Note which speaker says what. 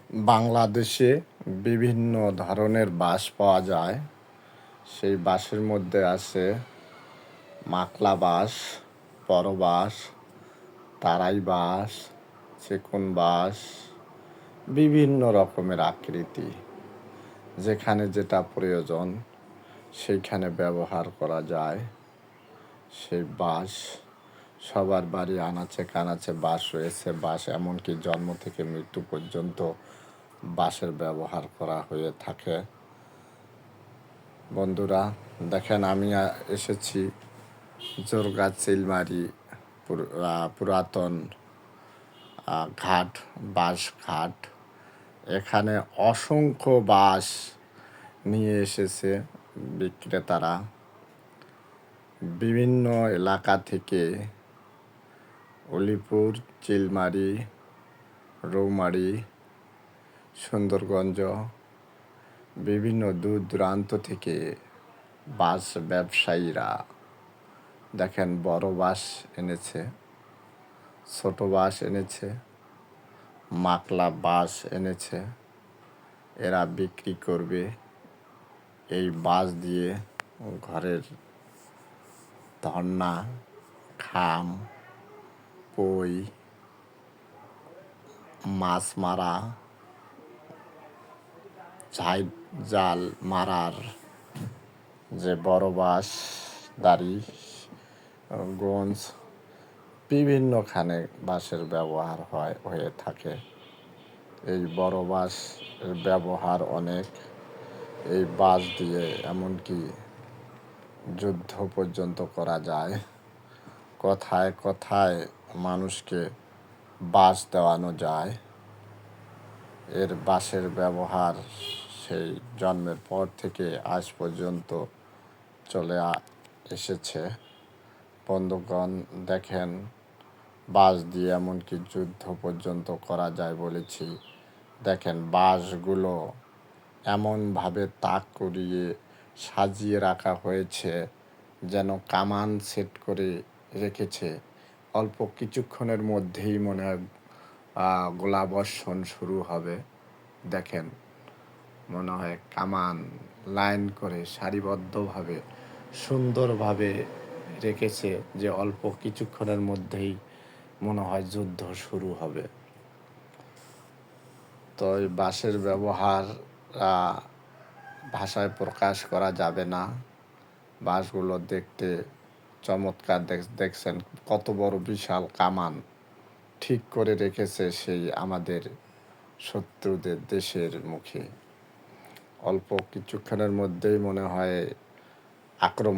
Speaker 1: বাংলাদেশে বিভিন্ন ধরনের বাঁশ পাওয়া যায়। সেই বাঁশের মধ্যে আছে মাকলা বাঁশ, পরবাঁশ, তারাই বাঁশ, সেগুন বাঁশ, বিভিন্ন রকমের আকৃতি। যেখানে যেটা প্রয়োজন সেইখানে ব্যবহার করা যায়। সেই বাঁশ সবার বাড়ি আনাচে কানাচে বাঁশ রয়েছে। বাঁশ এমনকি জন্ম থেকে মৃত্যু পর্যন্ত বাঁশের ব্যবহার করা হয়ে থাকে। বন্ধুরা দেখেন, আমি এসেছি জোরগাঁ চিলমারি পুরাতন ঘাট, বাঁশ ঘাট। এখানে অসংখ্য বাঁশ নিয়ে এসেছে বিক্রেতারা বিভিন্ন এলাকা থেকে। উলিপুর, চিলমারি, রৌমারী, সুন্দরগঞ্জ, বিভিন্ন দূর দূরান্ত থেকে বাঁশ ব্যবসায়ীরা দেখেন বড় বাঁশ এনেছে, ছোট বাঁশ এনেছে, মাকলা বাঁশ এনেছে। এরা বিক্রি করবে। এই বাঁশ দিয়ে ঘরের ধন্না, খাম, পই, মাছ মারা, জাল মারার যে বড় বাঁশ, দাড়ি, গঞ্জ, বিভিন্নখানে বাঁশের ব্যবহার হয়ে থাকে। এই বড় বাঁশের ব্যবহার অনেক। এই বাঁশ দিয়ে এমনকি যুদ্ধ পর্যন্ত করা যায়। কথায় কথায় মানুষকে বাঁশ দেওয়ানো যায়। এর বাঁশের ব্যবহার সেই জন্মের পর থেকে আজ পর্যন্ত চলে এসেছে। বন্ধুগণ দেখেন, বাঁশ দিয়ে এমনকি যুদ্ধ পর্যন্ত করা যায় বলেছি। দেখেন বাঁশগুলো এমনভাবে তাক করিয়ে সাজিয়ে রাখা হয়েছে যেন কামান সেট করে রেখেছে। অল্প কিছুক্ষণের মধ্যেই মনে হয় গোলাবর্ষণ শুরু হবে। দেখেন, মনে হয় কামান লাইন করে সারিবদ্ধভাবে সুন্দরভাবে রেখেছে, যে অল্প কিছুক্ষণের মধ্যেই মনে হয় যুদ্ধ শুরু হবে। তো এই বাঁশের ব্যবহার ভাষায় প্রকাশ করা যাবে না। বাঁশগুলো দেখতে চমৎকার। দেখছেন কত বড় বিশাল কামান ঠিক করে রেখেছে সেই আমাদের শত্রুদের দেশের মুখে। অল্প কিছুক্ষণের মধ্যেই মনে হয় আক্রমণ